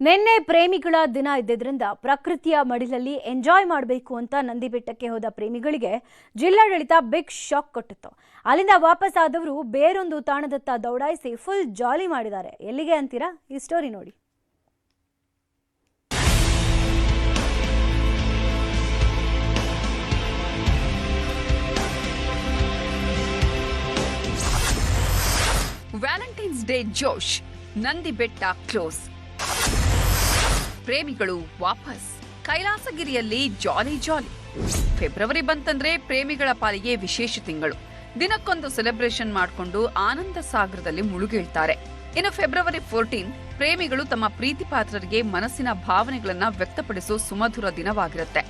ನಿನ್ನೆ ಪ್ರೇಮಿಗಳ ದಿನ ಇದ್ದಿದ್ರಿಂದ ಪ್ರಕೃತಿಯ ಮಡಿಲಲ್ಲಿ ಎಂಜಾಯ್ ಮಾಡಬೇಕು ಅಂತ ನಂದಿ ಬೆಟ್ಟಕ್ಕೆ ಹೋದ ಪ್ರೇಮಿಗಳಿಗೆ ಜಿಲ್ಲಾಡಳಿತ ಬಿಗ್ ಶಾಕ್ ಕೊಟ್ಟಿತ್ತು. ಅಲ್ಲಿಂದ ವಾಪಸ್ ಆದವರು ಬೇರೊಂದು ತಾಣದತ್ತ ದೌಡಾಯಿಸಿ ಫುಲ್ ಜಾಲಿ ಮಾಡಿದ್ದಾರೆ. ಎಲ್ಲಿಗೆ ಅಂತೀರಾ? ಈ ಸ್ಟೋರಿ ನೋಡಿ. ವ್ಯಾಲೆಂಟೈನ್ಸ್ ಡೇ ಜೋಶ್, ನಂದಿ ಬೆಟ್ಟ ಕ್ಲೋಸ್, ಪ್ರೇಮಿಗಳು ವಾಪಸ್, ಕೈಲಾಸಗಿರಿಯಲ್ಲಿ ಜಾಲಿ ಜಾಲಿ. ಫೆಬ್ರವರಿ ಬಂತಂದ್ರೆ ಪ್ರೇಮಿಗಳ ಪಾಲಿಗೆ ವಿಶೇಷ ತಿಂಗಳು. ದಿನಕ್ಕೊಂದು ಸೆಲೆಬ್ರೇಷನ್ ಮಾಡಿಕೊಂಡು ಆನಂದ ಸಾಗರದಲ್ಲಿ ಮುಳುಗೇಳ್ತಾರೆ. ಇನ್ನು ಫೆಬ್ರವರಿ 14 ಪ್ರೇಮಿಗಳು ತಮ್ಮ ಪ್ರೀತಿ ಪಾತ್ರರಿಗೆ ಮನಸ್ಸಿನ ಭಾವನೆಗಳನ್ನ ವ್ಯಕ್ತಪಡಿಸೋ ಸುಮಧುರ ದಿನವಾಗಿರುತ್ತೆ.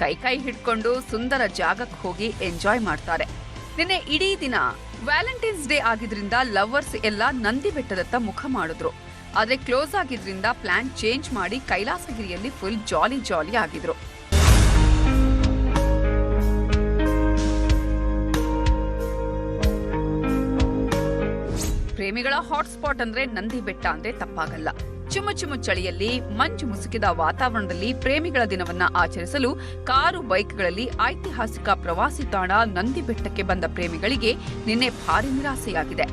ಕೈ ಹಿಡ್ಕೊಂಡು ಸುಂದರ ಜಾಗಕ್ಕೆ ಹೋಗಿ ಎಂಜಾಯ್ ಮಾಡ್ತಾರೆ. ನಿನ್ನೆ ಇಡೀ ದಿನ ವ್ಯಾಲೆಂಟೈನ್ಸ್ ಡೇ ಆಗಿದ್ರಿಂದ ಲವರ್ಸ್ ಎಲ್ಲ ನಂದಿ ಬೆಟ್ಟದತ್ತ ಮುಖ ಮಾಡಿದ್ರು. ಆದ್ರೆ ಕ್ಲೋಸ್ ಆಗಿದ್ರಿಂದ ಪ್ಲಾನ್ ಚೇಂಜ್ ಮಾಡಿ ಕೈಲಾಸಗಿರಿಯಲ್ಲಿ ಫುಲ್ ಜಾಲಿ ಜಾಲಿ ಆಗಿದ್ರು. ಪ್ರೇಮಿಗಳ ಹಾಟ್ಸ್ಪಾಟ್ ಅಂದ್ರೆ ನಂದಿ ಬೆಟ್ಟ ಅಂದ್ರೆ ತಪ್ಪಾಗಲ್ಲ. ಚುಮು ಚಳಿಯಲ್ಲಿ ಮಂಜು ಮುಸುಕಿದ ವಾತಾವರಣದಲ್ಲಿ ಪ್ರೇಮಿಗಳ ದಿನವನ್ನ ಆಚರಿಸಲು ಕಾರು ಬೈಕ್ಗಳಲ್ಲಿ ಐತಿಹಾಸಿಕ ಪ್ರವಾಸಿ ತಾಣ ನಂದಿ ಬೆಟ್ಟಕ್ಕೆ ಬಂದ ಪ್ರೇಮಿಗಳಿಗೆ ನಿನ್ನೆ ಭಾರಿ ನಿರಾಸೆಯಾಗಿದೆ.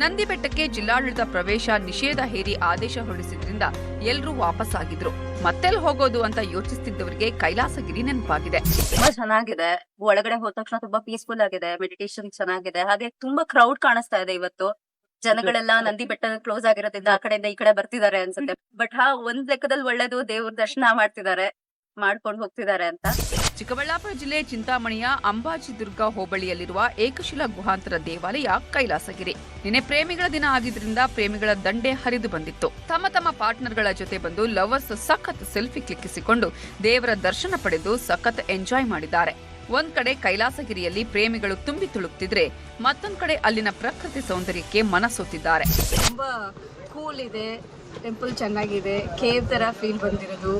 ನಂದಿ ಬೆಟ್ಟಕ್ಕೆ ಜಿಲ್ಲಾಡಳಿತ ಪ್ರವೇಶ ನಿಷೇಧ ಹೇರಿ ಆದೇಶ ಹೊರಡಿಸಿದ್ರಿಂದ ಎಲ್ಲರೂ ವಾಪಸ್ ಆಗಿದ್ರು. ಮತ್ತೆಲ್ಲಿ ಹೋಗೋದು ಅಂತ ಯೋಚಿಸುತ್ತಿದ್ದವರಿಗೆ ಕೈಲಾಸಗಿರಿ ನೆನಪಾಗಿದೆ. ತುಂಬಾ ಚೆನ್ನಾಗಿದೆ. ಒಳಗಡೆ ಹೋದ ತಕ್ಷಣ ತುಂಬಾ ಪೀಸ್ಫುಲ್ ಆಗಿದೆ. ಮೆಡಿಟೇಷನ್ ಚೆನ್ನಾಗಿದೆ. ಹಾಗೆ ತುಂಬಾ ಕ್ರೌಡ್ ಕಾಣಿಸ್ತಾ ಇದೆ. ಇವತ್ತು ಜನಗಳೆಲ್ಲ ನಂದಿ ಬೆಟ್ಟ ಕ್ಲೋಸ್ ಆಗಿರೋದ್ರಿಂದ ಆ ಕಡೆಯಿಂದ ಈ ಕಡೆ ಬರ್ತಿದ್ದಾರೆ ಅನ್ಸುತ್ತೆ. ಬಟ್ ಒಂದ್ ಲೆಕ್ಕದಲ್ಲಿ ಒಳ್ಳೇದು, ದೇವ್ರ ದರ್ಶನ ಮಾಡ್ಕೊಂಡು ಹೋಗ್ತಿದ್ದಾರೆ ಅಂತ. ಚಿಕ್ಕಬಳ್ಳಾಪುರ ಜಿಲ್ಲೆ ಚಿಂತಾಮಣಿಯ ಅಂಬಾಜಿದುರ್ಗ ಹೋಬಳಿಯಲ್ಲಿರುವ ಏಕಶಿಲಾ ಗುಹಾಂತರ ದೇವಾಲಯ ಕೈಲಾಸಗಿರಿ. ನಿನ್ನೆ ಪ್ರೇಮಿಗಳ ದಿನ ಆಗಿದ್ರಿಂದ ಪ್ರೇಮಿಗಳ ದಂಡೆ ಹರಿದು ಬಂದಿತ್ತು. ತಮ್ಮ ಪಾರ್ಟ್ನರ್ಗಳ ಜೊತೆ ಬಂದು ಲವರ್ಸ್ ಸಖತ್ ಸೆಲ್ಫಿ ಕ್ಲಿಕ್ಕಿಸಿಕೊಂಡು ದೇವರ ದರ್ಶನ ಪಡೆದು ಸಖತ್ ಎಂಜಾಯ್ ಮಾಡಿದ್ದಾರೆ. ಒಂದ್ ಕಡೆ ಕೈಲಾಸಗಿರಿಯಲ್ಲಿ ಪ್ರೇಮಿಗಳು ತುಂಬಿ ತುಳುಕ್ತಿದ್ರೆ, ಮತ್ತೊಂದ್ ಕಡೆ ಅಲ್ಲಿನ ಪ್ರಕೃತಿ ಸೌಂದರ್ಯಕ್ಕೆ ಮನಸೋತಿದ್ದಾರೆ. ತುಂಬಾ ಕೂಲ್ ಇದೆ, ಟೆಂಪಲ್ ಚೆನ್ನಾಗಿದೆ, ಕೇವ್ ತರ ಫೀಲ್ ಬಂದಿರೋದು.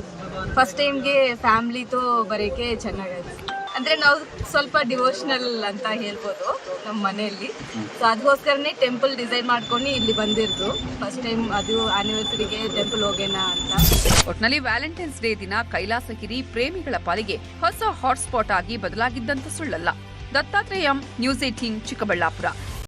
ಫಸ್ಟ್ ಟೈಮ್ಗೆ ಫ್ಯಾಮಿಲಿతో ಬರೋಕೆ ಚೆನ್ನಾಗಿದೆ. ಅಂದ್ರೆ ನಾವು ಸ್ವಲ್ಪ ಡಿವೋಷನಲ್ ಅಂತ ಹೇಳ್ಬೋದು ನಮ್ಮ ಮನೆಯಲ್ಲಿ. ಸೊ ಅದಕ್ಕೋಸ್ಕರನೇ ಟೆಂಪಲ್ ಡಿಸೈನ್ ಮಾಡ್ಕೊಂಡು ಇಲ್ಲಿ ಬಂದಿರೋದು. ಫಸ್ಟ್ ಟೈಮ್ ಅದು ಆನಿವರ್ಸರಿಗೆ ಟೆಂಪಲ್ ಹೋಗೋಣ ಅಂತ. ಒಟ್ನಲ್ಲಿ ವ್ಯಾಲೆಂಟೈನ್ಸ್ ಡೇ ದಿನ ಕೈಲಾಸಗಿರಿ ಪ್ರೇಮಿಗಳ ಪಾಲಿಗೆ ಹೊಸ ಹಾಟ್ಸ್ಪಾಟ್ ಆಗಿ ಬದಲಾಗಿದ್ದಂತ ಸುಳ್ಳಲ್ಲ. ದತ್ತಾತ್ರೇಯಂ, ನ್ಯೂಸ್ 18, ಚಿಕ್ಕಬಳ್ಳಾಪುರ.